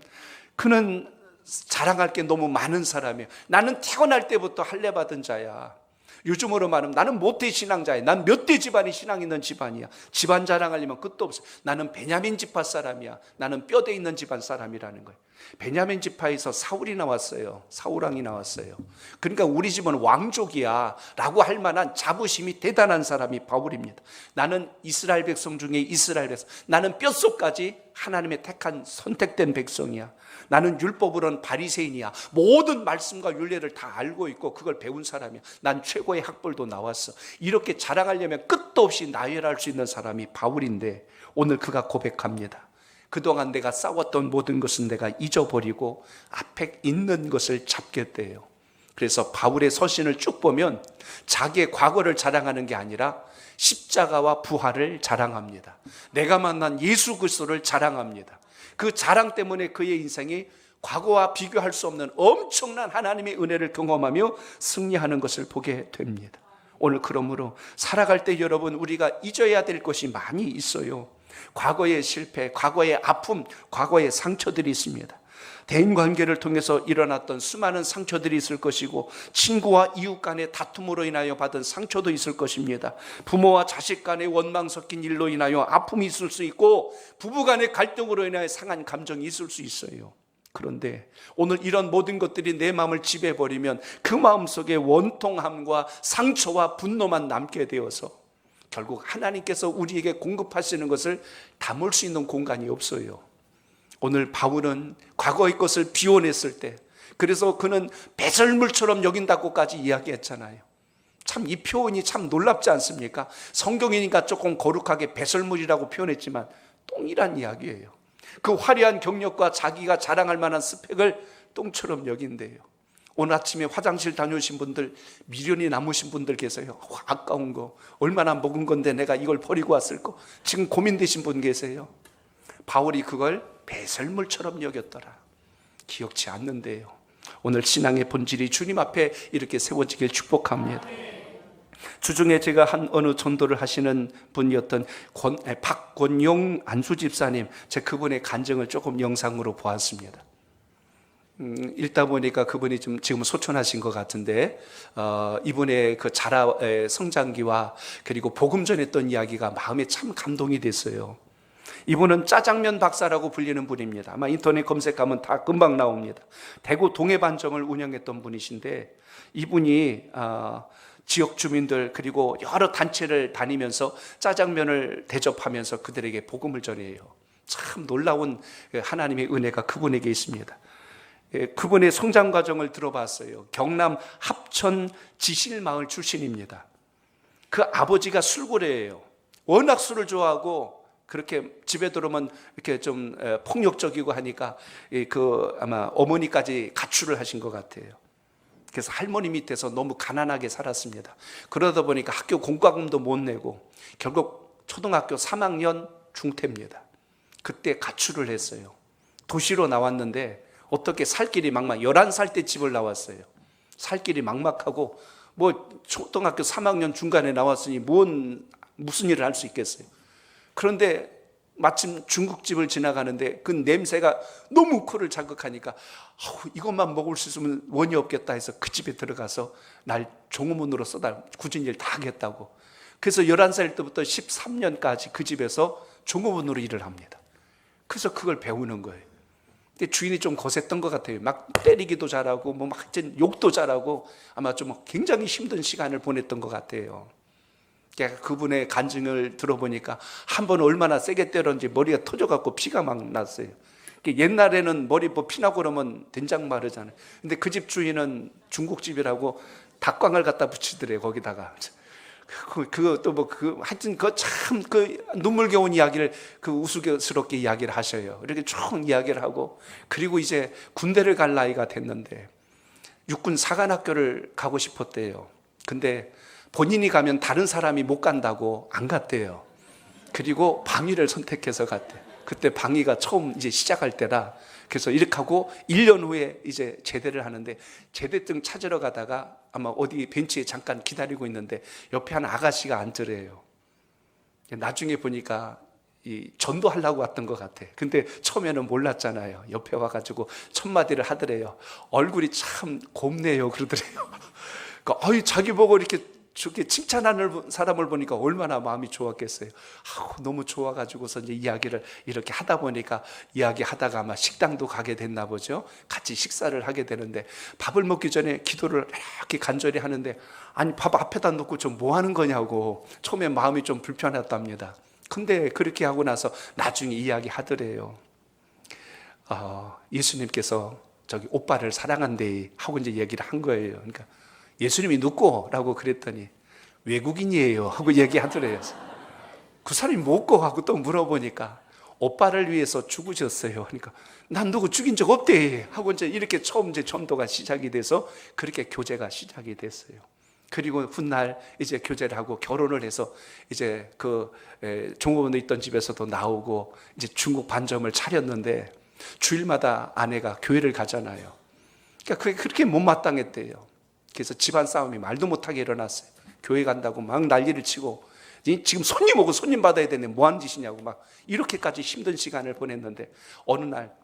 [SPEAKER 1] 그는 자랑할 게 너무 많은 사람이에요. 나는 태어날 때부터 할례 받은 자야. 요즘으로 말하면 나는 모태 신앙자야. 난 몇 대 집안이 신앙 있는 집안이야. 집안 자랑하려면 끝도 없어. 나는 베냐민 지파 사람이야. 나는 뼈대 있는 집안 사람이라는 거예요. 베냐민 지파에서 사울이 나왔어요. 사울왕이 나왔어요. 그러니까 우리 집은 왕족이야 라고 할 만한 자부심이 대단한 사람이 바울입니다. 나는 이스라엘 백성 중에 이스라엘 백성, 나는 뼛속까지 하나님의 택한 선택된 백성이야. 나는 율법으로는 바리새인이야. 모든 말씀과 율례를 다 알고 있고 그걸 배운 사람이야. 난 최고의 학벌도 나왔어. 이렇게 자랑하려면 끝도 없이 나열할 수 있는 사람이 바울인데 오늘 그가 고백합니다. 그동안 내가 싸웠던 모든 것은 내가 잊어버리고 앞에 있는 것을 잡겠대요. 그래서 바울의 서신을 쭉 보면 자기의 과거를 자랑하는 게 아니라 십자가와 부활을 자랑합니다. 내가 만난 예수 그리스도를 자랑합니다. 그 자랑 때문에 그의 인생이 과거와 비교할 수 없는 엄청난 하나님의 은혜를 경험하며 승리하는 것을 보게 됩니다. 오늘 그러므로 살아갈 때 여러분, 우리가 잊어야 될 것이 많이 있어요. 과거의 실패, 과거의 아픔, 과거의 상처들이 있습니다. 대인관계를 통해서 일어났던 수많은 상처들이 있을 것이고 친구와 이웃 간의 다툼으로 인하여 받은 상처도 있을 것입니다. 부모와 자식 간의 원망 섞인 일로 인하여 아픔이 있을 수 있고 부부 간의 갈등으로 인하여 상한 감정이 있을 수 있어요. 그런데 오늘 이런 모든 것들이 내 마음을 지배해버리면 그 마음속에 원통함과 상처와 분노만 남게 되어서 결국 하나님께서 우리에게 공급하시는 것을 담을 수 있는 공간이 없어요. 오늘 바울은 과거의 것을 비워냈을 때, 그래서 그는 배설물처럼 여긴다고까지 이야기했잖아요. 참 이 표현이 참 놀랍지 않습니까? 성경이니까 조금 거룩하게 배설물이라고 표현했지만 똥이란 이야기예요. 그 화려한 경력과 자기가 자랑할 만한 스펙을 똥처럼 여긴대요. 오늘 아침에 화장실 다녀오신 분들, 미련이 남으신 분들 계세요. 아까운 거, 얼마나 먹은 건데 내가 이걸 버리고 왔을 거, 지금 고민되신 분 계세요. 바울이 그걸 배설물처럼 여겼더라. 기억지 않는데요. 오늘 신앙의 본질이 주님 앞에 이렇게 세워지길 축복합니다. 주중에 제가 한 어느 전도를 하시는 분이었던 박권용 안수 집사님, 제가 그분의 간증을 조금 영상으로 보았습니다. 읽다 보니까 그분이 좀 지금 소천하신 것 같은데 이분의 그 자라 성장기와 그리고 복음 전했던 이야기가 마음에 참 감동이 됐어요. 이분은 짜장면 박사라고 불리는 분입니다. 아마 인터넷 검색하면 다 금방 나옵니다. 대구 동해반점을 운영했던 분이신데 이분이 지역 주민들 그리고 여러 단체를 다니면서 짜장면을 대접하면서 그들에게 복음을 전해요. 참 놀라운 하나님의 은혜가 그분에게 있습니다. 그분의 성장 과정을 들어봤어요. 경남 합천 지실마을 출신입니다. 그 아버지가 술고래예요. 워낙 술을 좋아하고 그렇게 집에 들어오면 이렇게 좀 폭력적이고 하니까 그 아마 어머니까지 가출을 하신 것 같아요. 그래서 할머니 밑에서 너무 가난하게 살았습니다. 그러다 보니까 학교 공과금도 못 내고 결국 초등학교 3학년 중퇴입니다. 그때 가출을 했어요. 도시로 나왔는데 어떻게 살 길이 11살 때 집을 나왔어요. 살 길이 막막하고 뭐 초등학교 3학년 중간에 나왔으니 무슨 일을 할 수 있겠어요. 그런데 마침 중국집을 지나가는데 그 냄새가 너무 코를 자극하니까 이것만 먹을 수 있으면 원이 없겠다 해서 그 집에 들어가서 날 종업원으로 써달 굳은 일 다 하겠다고. 그래서 11살 때부터 13년까지 그 집에서 종업원으로 일을 합니다. 그래서 그걸 배우는 거예요. 근데 주인이 좀 거셌던 것 같아요. 막 때리기도 잘하고 뭐 막 욕도 잘하고 아마 좀 굉장히 힘든 시간을 보냈던 것 같아요. 그분의 간증을 들어보니까 한 번 얼마나 세게 때렸는지 머리가 터져갖고 피가 막 났어요. 옛날에는 머리 뭐 피나고 그러면 된장 마르잖아요. 근데 그 집 주인은 중국집이라고 닭광을 갖다 붙이더래요. 거기다가 그것도 하여튼 참 눈물겨운 이야기를 우스꽝스럽게 이야기를 하셔요. 이렇게 쭉 이야기를 하고 그리고 이제 군대를 갈 나이가 됐는데 육군 사관학교를 가고 싶었대요. 근데 본인이 가면 다른 사람이 못 간다고 안 갔대요. 그리고 방위를 선택해서 갔대. 그때 방위가 처음 이제 시작할 때라. 그래서 이렇게 하고 1년 후에 이제 제대를 하는데 제대증 찾으러 가다가 아마 어디 벤치에 잠깐 기다리고 있는데 옆에 한 아가씨가 앉으래요. 나중에 보니까 전도하려고 왔던 것 같아. 근데 처음에는 몰랐잖아요. 옆에 와가지고 첫 마디를 하더래요. 얼굴이 참 곱네요 그러더래요. 그러니까 자기 보고 이렇게 저렇게 칭찬하는 사람을 보니까 얼마나 마음이 좋았겠어요. 너무 좋아가지고서 이제 이야기를 이렇게 하다 보니까 이야기하다가 아마 식당도 가게 됐나 보죠. 같이 식사를 하게 되는데 밥을 먹기 전에 기도를 이렇게 간절히 하는데 아니 밥 앞에다 놓고 좀 뭐 하는 거냐고 처음에 마음이 좀 불편했답니다. 근데 그렇게 하고 나서 나중에 이야기하더래요. 예수님께서 저기 오빠를 사랑한대 하고 이제 얘기를 한 거예요. 그러니까 예수님이 누구? 라고 그랬더니 외국인이에요 하고 얘기하더래요. 그 사람이 뭐고 하고 또 물어보니까 오빠를 위해서 죽으셨어요. 그러니까 난 누구 죽인 적 없대 하고 이제 이렇게 처음 이제 전도가 시작이 돼서 그렇게 교제가 시작이 됐어요. 그리고 훗날 이제 교제를 하고 결혼을 해서 이제 종업원에 있던 집에서도 나오고 이제 중국 반점을 차렸는데 주일마다 아내가 교회를 가잖아요. 그러니까 그게 그렇게 못마땅했대요. 그래서 집안 싸움이 말도 못하게 일어났어요. 교회 간다고 막 난리를 치고 지금 손님 오고 손님 받아야 되는데 뭐 하는 짓이냐고 막 이렇게까지 힘든 시간을 보냈는데 어느 날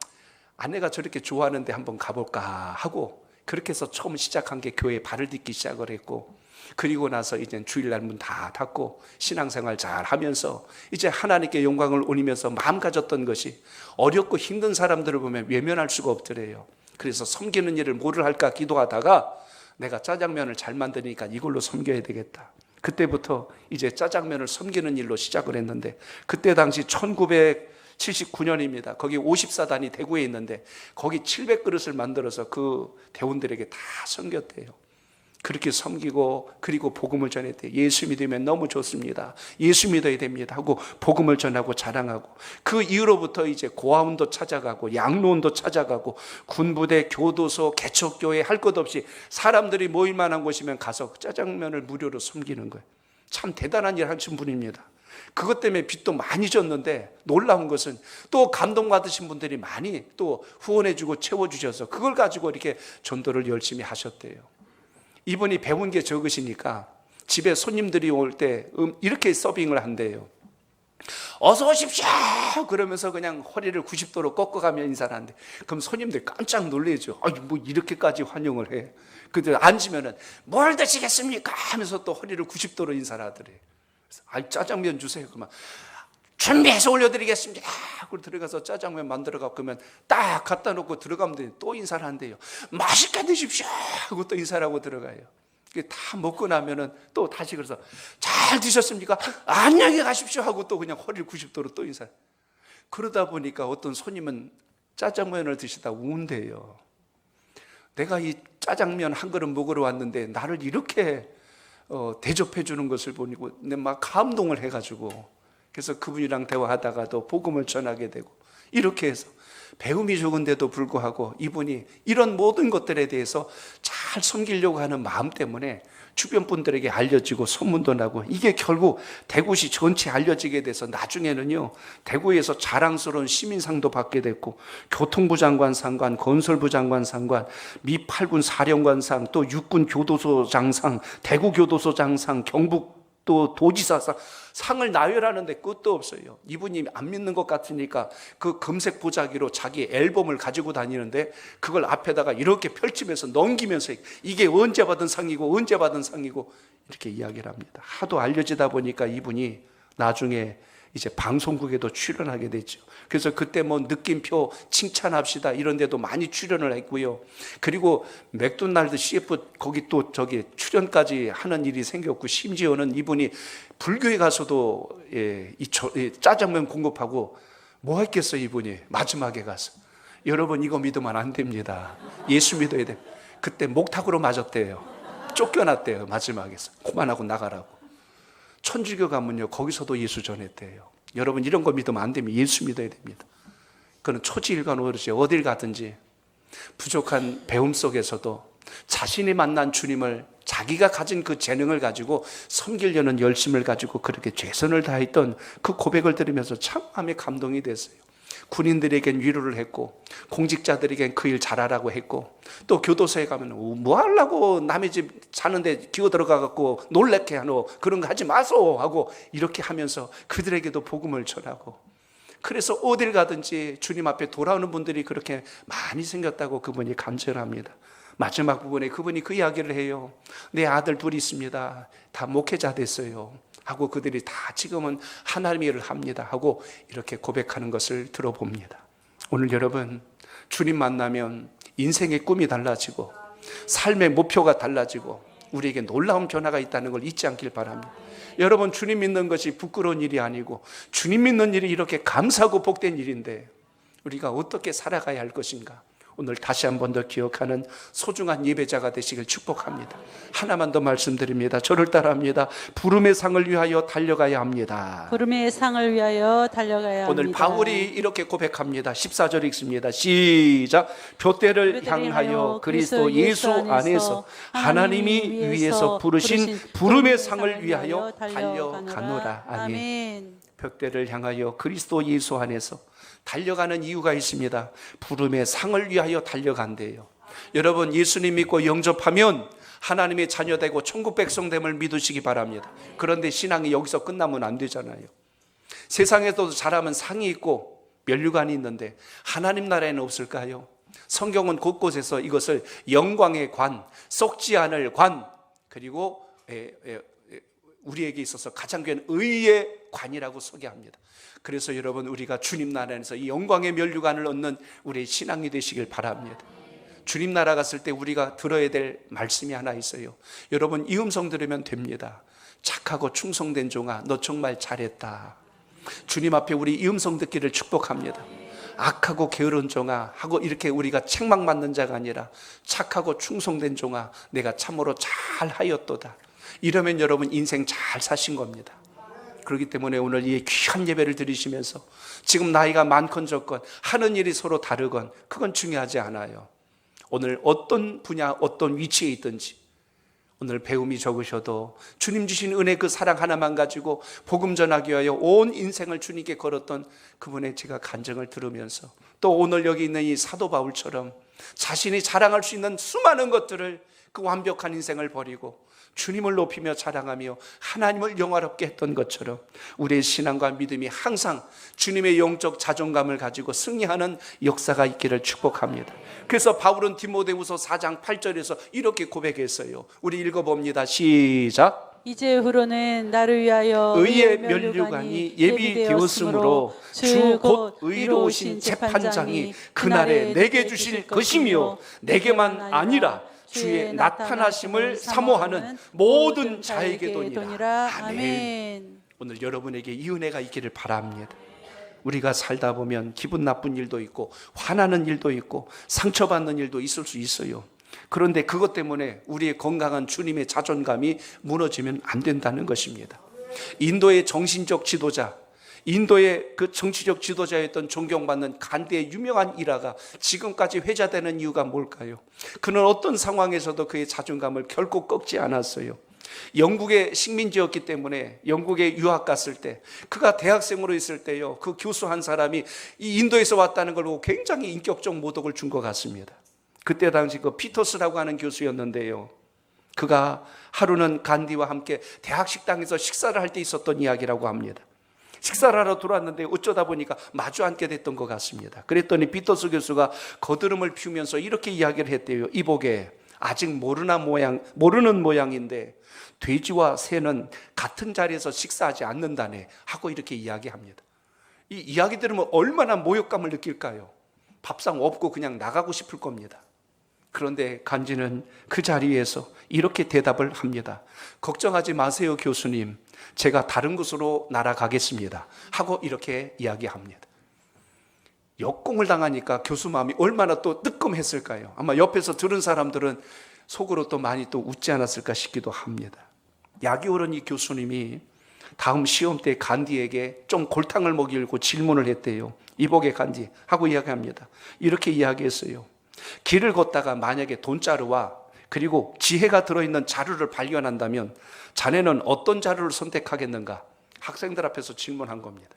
[SPEAKER 1] 아내가 저렇게 좋아하는데 한번 가볼까 하고 그렇게 해서 처음 시작한 게 교회에 발을 딛기 시작을 했고 그리고 나서 이제 주일날 문 다 닫고 신앙생활 잘 하면서 이제 하나님께 영광을 올리면서 마음 가졌던 것이 어렵고 힘든 사람들을 보면 외면할 수가 없더래요. 그래서 섬기는 일을 뭐를 할까 기도하다가 내가 짜장면을 잘 만드니까 이걸로 섬겨야 되겠다. 그때부터 이제 짜장면을 섬기는 일로 시작을 했는데 그때 당시 1979년입니다. 거기 54단이 대구에 있는데 거기 700그릇을 만들어서 그 대원들에게 다 섬겼대요. 그렇게 섬기고 그리고 복음을 전했대요. 예수 믿으면 너무 좋습니다. 예수 믿어야 됩니다 하고 복음을 전하고 자랑하고 그 이후로부터 이제 고아원도 찾아가고 양로원도 찾아가고 군부대, 교도소, 개척교회 할 것 없이 사람들이 모일 만한 곳이면 가서 짜장면을 무료로 섬기는 거예요. 참 대단한 일 하신 분입니다. 그것 때문에 빚도 많이 졌는데 놀라운 것은 또 감동받으신 분들이 많이 또 후원해주고 채워주셔서 그걸 가지고 이렇게 전도를 열심히 하셨대요. 이분이 배운 게 적으시니까 집에 손님들이 올 때 이렇게 서빙을 한대요. 어서 오십시오 그러면서 그냥 허리를 90도로 꺾어가며 인사를 하는데 그럼 손님들 깜짝 놀라죠. 뭐 이렇게까지 환영을 해. 근데 앉으면은 뭘 드시겠습니까 하면서 또 허리를 90도로 인사를 하더래요. 짜장면 주세요. 그러면 준비해서 올려드리겠습니다 하고 들어가서 짜장면 만들어 갖고 그러면 딱 갖다 놓고 들어가면 또 인사를 한대요. 맛있게 드십시오 하고 또 인사를 하고 들어가요. 다 먹고 나면은 또 다시 그래서 잘 드셨습니까? 안녕히 가십시오 하고 또 그냥 허리를 90도로 또 인사. 그러다 보니까 어떤 손님은 짜장면을 드시다 운대요. 내가 이 짜장면 한 그릇 먹으러 왔는데 나를 이렇게 대접해 주는 것을 보니까 내가 막 감동을 해가지고 그래서 그분이랑 대화하다가도 복음을 전하게 되고 이렇게 해서 배움이 적은데도 불구하고 이분이 이런 모든 것들에 대해서 잘 섬기려고 하는 마음 때문에 주변 분들에게 알려지고 소문도 나고, 이게 결국 대구시 전체 알려지게 돼서 나중에는요, 대구에서 자랑스러운 시민상도 받게 됐고, 교통부 장관 상관, 건설부 장관 상관, 미 8군 사령관상, 또 육군 교도소장상, 대구 교도소장상, 경북 또 도지사상, 상을 나열하는데 끝도 없어요. 이분이 안 믿는 것 같으니까 그 금색 보자기로 자기 앨범을 가지고 다니는데, 그걸 앞에다가 이렇게 펼치면서 넘기면서 이게 언제 받은 상이고 언제 받은 상이고 이렇게 이야기를 합니다. 하도 알려지다 보니까 이분이 나중에 이제 방송국에도 출연하게 됐죠. 그래서 그때 뭐 느낌표 칭찬합시다 이런 데도 많이 출연을 했고요. 그리고 맥도날드 CF 거기 또 저기 출연까지 하는 일이 생겼고, 심지어는 이분이 불교에 가서도 이 짜장면 공급하고 뭐 했겠어요. 이분이 마지막에 가서. 여러분, 이거 믿으면 안 됩니다. 예수 믿어야 돼. 그때 목탁으로 맞았대요. 쫓겨났대요. 마지막에서 그만하고 나가라고. 천주교 가면요, 거기서도 예수 전했대요. 여러분, 이런 거 믿으면 안 됩니다. 예수 믿어야 됩니다. 그는 초지일관 오르지 어딜 가든지 부족한 배움 속에서도 자신이 만난 주님을, 자기가 가진 그 재능을 가지고 섬기려는 열심을 가지고 그렇게 최선을 다했던 그 고백을 들으면서 참 마음에 감동이 됐어요. 군인들에겐 위로를 했고, 공직자들에겐 그 일 잘하라고 했고, 또 교도소에 가면 뭐 하려고 남의 집 사는데 기어 들어가 갖고 놀래게 하노, 그런 거 하지 마소 하고 이렇게 하면서 그들에게도 복음을 전하고, 그래서 어딜 가든지 주님 앞에 돌아오는 분들이 그렇게 많이 생겼다고 그분이 간증합니다. 마지막 부분에 그분이 그 이야기를 해요. 내 아들 둘이 있습니다. 다 목회자 됐어요 하고, 그들이 다 지금은 하나님의 일을 합니다 하고 이렇게 고백하는 것을 들어봅니다. 오늘 여러분, 주님 만나면 인생의 꿈이 달라지고 삶의 목표가 달라지고 우리에게 놀라운 변화가 있다는 걸 잊지 않길 바랍니다. 여러분, 주님 믿는 것이 부끄러운 일이 아니고 주님 믿는 일이 이렇게 감사하고 복된 일인데 우리가 어떻게 살아가야 할 것인가, 오늘 다시 한 번 더 기억하는 소중한 예배자가 되시길 축복합니다. 하나만 더 말씀드립니다. 저를 따라합니다. 부름의 상을 위하여 달려가야 합니다.
[SPEAKER 2] 부름의 상을 위하여 달려가야 합니다.
[SPEAKER 1] 오늘 바울이 이렇게 고백합니다. 14절 읽습니다. 시작. 둯대를 향하여 그리스도 예수 안에서 하나님이 위에서 부르신 부름의 상을 위하여 달려가노라. 아멘. 둯대를 향하여 그리스도 예수 안에서 달려가는 이유가 있습니다. 부름의 상을 위하여 달려간대요. 여러분, 예수님 믿고 영접하면 하나님의 자녀되고 천국 백성됨을 믿으시기 바랍니다. 그런데 신앙이 여기서 끝나면 안 되잖아요. 세상에도 잘하면 상이 있고 면류관이 있는데 하나님 나라에는 없을까요? 성경은 곳곳에서 이것을 영광의 관, 썩지 않을 관, 그리고 우리에게 있어서 가장 귀한 의의 관이라고 소개합니다. 그래서 여러분, 우리가 주님 나라에서 이 영광의 면류관을 얻는 우리의 신앙이 되시길 바랍니다. 주님 나라 갔을 때 우리가 들어야 될 말씀이 하나 있어요. 여러분, 이 음성 들으면 됩니다. 착하고 충성된 종아, 너 정말 잘했다. 주님 앞에 우리 이 음성 듣기를 축복합니다. 악하고 게으른 종아 하고 이렇게 우리가 책망 맞는 자가 아니라 착하고 충성된 종아, 내가 참으로 잘하였도다. 이러면 여러분 인생 잘 사신 겁니다. 그렇기 때문에 오늘 이 귀한 예배를 드리시면서 지금 나이가 많건 적건 하는 일이 서로 다르건 그건 중요하지 않아요. 오늘 어떤 분야, 어떤 위치에 있든지 오늘 배움이 적으셔도 주님 주신 은혜 그 사랑 하나만 가지고 복음 전하기 위하여 온 인생을 주님께 걸었던 그분의 제가 간증을 들으면서, 또 오늘 여기 있는 이 사도 바울처럼 자신이 자랑할 수 있는 수많은 것들을, 그 완벽한 인생을 버리고 주님을 높이며 자랑하며 하나님을 영화롭게 했던 것처럼 우리의 신앙과 믿음이 항상 주님의 영적 자존감을 가지고 승리하는 역사가 있기를 축복합니다. 그래서 바울은 디모데후서 4장 8절에서 이렇게 고백했어요. 우리 읽어봅니다. 시작.
[SPEAKER 2] 이제후로는 나를 위하여
[SPEAKER 1] 의의 면류관이 예비되었으므로 주 곧 의로우신 재판장이 그날에 내게 주실 것이며 내게만 아니라 주의 나타나심을 사모하는 모든 자에게도니라. 아멘. 오늘 여러분에게 이 은혜가 있기를 바랍니다. 우리가 살다 보면 기분 나쁜 일도 있고 화나는 일도 있고 상처받는 일도 있을 수 있어요. 그런데 그것 때문에 우리의 건강한 주님의 자존감이 무너지면 안 된다는 것입니다. 인도의 정신적 지도자, 인도의 그 정치적 지도자였던 존경받는 간디의 유명한 일화가 지금까지 회자되는 이유가 뭘까요? 그는 어떤 상황에서도 그의 자존감을 결코 꺾지 않았어요. 영국의 식민지였기 때문에 영국에 유학 갔을 때, 그가 대학생으로 있을 때요, 그 교수 한 사람이 이 인도에서 왔다는 걸 보고 굉장히 인격적 모독을 준 것 같습니다. 그때 당시 그 피터스라고 하는 교수였는데요, 그가 하루는 간디와 함께 대학 식당에서 식사를 할 때 있었던 이야기라고 합니다. 식사를 하러 들어왔는데 어쩌다 보니까 마주 앉게 됐던 것 같습니다. 그랬더니 피터스 교수가 거드름을 피우면서 이렇게 이야기를 했대요. 이보게, 아직 모르는 모양인데 돼지와 새는 같은 자리에서 식사하지 않는다네 하고 이렇게 이야기합니다. 이 이야기 들으면 얼마나 모욕감을 느낄까요? 밥상 없고 그냥 나가고 싶을 겁니다. 그런데 간지는 그 자리에서 이렇게 대답을 합니다. 걱정하지 마세요, 교수님. 제가 다른 곳으로 날아가겠습니다 하고 이렇게 이야기합니다. 역공을 당하니까 교수 마음이 얼마나 또 뜨끔했을까요? 아마 옆에서 들은 사람들은 속으로 또 많이 또 웃지 않았을까 싶기도 합니다. 약이 오른 이 교수님이 다음 시험 때 간디에게 좀 골탕을 먹이려고 질문을 했대요. 이보게 간디 하고 이야기합니다. 이렇게 이야기했어요. 길을 걷다가 만약에 돈자루와 그리고 지혜가 들어있는 자루를 발견한다면 자네는 어떤 자루를 선택하겠는가? 학생들 앞에서 질문한 겁니다.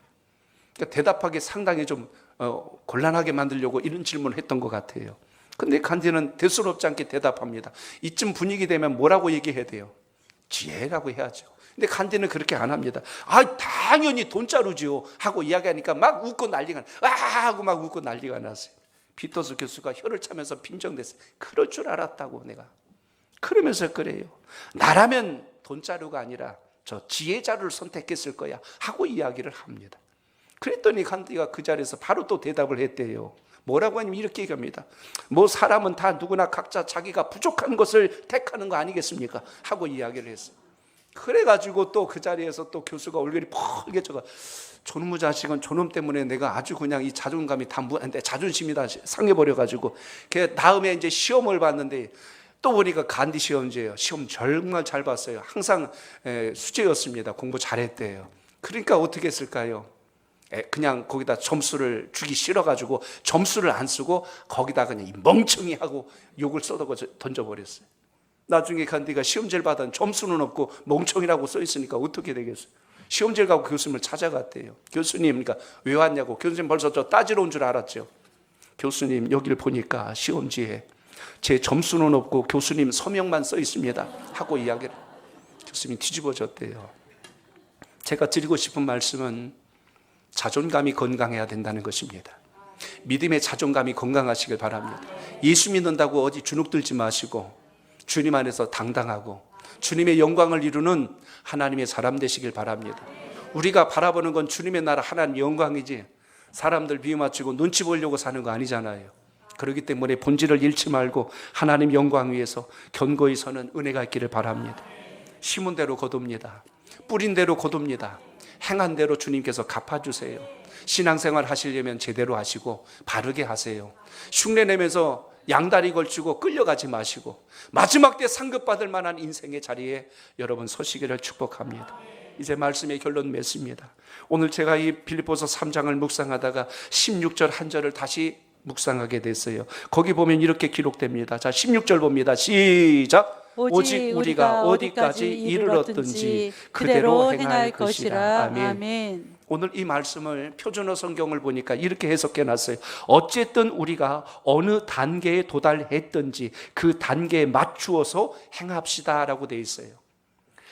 [SPEAKER 1] 그러니까 대답하기 상당히 좀 곤란하게 만들려고 이런 질문을 했던 것 같아요. 근데 간디는 대수롭지 않게 대답합니다. 이쯤 분위기 되면 뭐라고 얘기해야 돼요? 지혜라고 해야죠. 근데 간디는 그렇게 안 합니다. 당연히 돈자루지요 하고 이야기하니까 막 웃고 난리가 하고 막 웃고 난리가 났어요. 피터스 교수가 혀를 차면서 빈정댔어요. 그럴 줄 알았다고 내가. 그러면서 그래요. 나라면 돈자루가 아니라 저 지혜자루를 선택했을 거야 하고 이야기를 합니다. 그랬더니 간디가 그 자리에서 바로 또 대답을 했대요. 뭐라고 하냐면 이렇게 얘기합니다. 뭐 사람은 다 누구나 각자 자기가 부족한 것을 택하는 거 아니겠습니까? 하고 이야기를 했어요. 그래가지고 또 그 자리에서 또 교수가 얼굴이 펄개져가, 저놈의 자식은 저놈 때문에 내가 아주 그냥 이 자존감이 자존심이 다 상해버려가지고, 그 다음에 이제 시험을 봤는데 또 보니까 간디 시험지예요. 시험 정말 잘 봤어요. 항상 수재였습니다. 공부 잘했대요. 그러니까 어떻게 했을까요? 그냥 거기다 점수를 주기 싫어가지고 점수를 안 쓰고 거기다 그냥 이 멍청이 하고 욕을 던져버렸어요. 나중에 간디가 시험지를 받은 점수는 없고 멍청이라고 써 있으니까 어떻게 되겠어요? 시험지를 갖고 교수님을 찾아갔대요. 교수님, 그러니까 왜 왔냐고. 교수님 벌써 저 따지러 온 줄 알았죠. 교수님, 여기를 보니까 시험지에 제 점수는 없고 교수님 서명만 써 있습니다 하고 이야기를. 교수님이 뒤집어졌대요. 제가 드리고 싶은 말씀은 자존감이 건강해야 된다는 것입니다. 믿음의 자존감이 건강하시길 바랍니다. 예수 믿는다고 어디 주눅 들지 마시고 주님 안에서 당당하고 주님의 영광을 이루는 하나님의 사람 되시길 바랍니다. 우리가 바라보는 건 주님의 나라 하나님 영광이지 사람들 비유 맞추고 눈치 보려고 사는 거 아니잖아요. 그렇기 때문에 본질을 잃지 말고 하나님 영광 위에서 견고히 서는 은혜가 있기를 바랍니다. 심은 대로 거둡니다. 뿌린 대로 거둡니다. 행한 대로 주님께서 갚아주세요. 신앙생활 하시려면 제대로 하시고 바르게 하세요. 흉내내면서 양다리 걸치고 끌려가지 마시고 마지막 때 상급받을 만한 인생의 자리에 여러분 서시기를 축복합니다. 이제 말씀의 결론 맺습니다. 오늘 제가 이 빌립보서 3장을 묵상하다가 16절 한 절을 다시 묵상하게 됐어요. 거기 보면 이렇게 기록됩니다. 자, 16절 봅니다. 시작. 오직 우리가 어디까지 이르렀든지 그대로 행할 것이라. 아멘. 오늘 이 말씀을 표준어 성경을 보니까 이렇게 해석해 놨어요. 어쨌든 우리가 어느 단계에 도달했든지 그 단계에 맞추어서 행합시다라고 되어 있어요.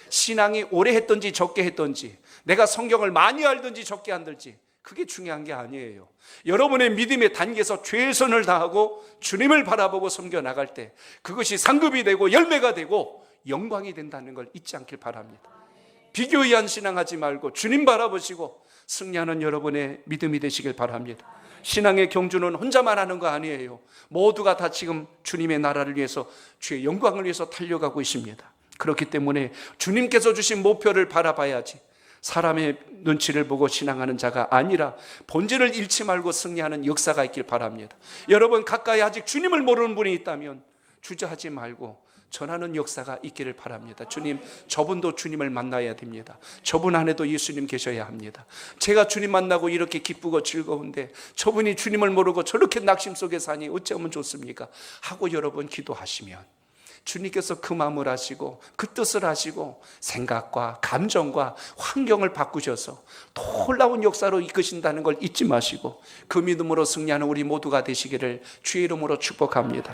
[SPEAKER 1] 신앙이 오래 했든지 적게 했든지, 내가 성경을 많이 알든지 적게 알든지 그게 중요한 게 아니에요. 여러분의 믿음의 단계에서 최선을 다하고 주님을 바라보고 섬겨 나갈 때 그것이 상급이 되고 열매가 되고 영광이 된다는 걸 잊지 않길 바랍니다. 비교의한 신앙하지 말고 주님 바라보시고 승리하는 여러분의 믿음이 되시길 바랍니다. 신앙의 경주는 혼자만 하는 거 아니에요. 모두가 다 지금 주님의 나라를 위해서 주의 영광을 위해서 달려가고 있습니다. 그렇기 때문에 주님께서 주신 목표를 바라봐야지 사람의 눈치를 보고 신앙하는 자가 아니라 본질을 잃지 말고 승리하는 역사가 있길 바랍니다. 여러분 가까이 아직 주님을 모르는 분이 있다면 주저하지 말고 전하는 역사가 있기를 바랍니다. 주님, 저분도 주님을 만나야 됩니다. 저분 안에도 예수님 계셔야 합니다. 제가 주님 만나고 이렇게 기쁘고 즐거운데 저분이 주님을 모르고 저렇게 낙심 속에 사니 어찌하면 좋습니까? 하고 여러분 기도하시면 주님께서 그 마음을 하시고 그 뜻을 하시고 생각과 감정과 환경을 바꾸셔서 놀라운 역사로 이끄신다는 걸 잊지 마시고 그 믿음으로 승리하는 우리 모두가 되시기를 주의 이름으로 축복합니다.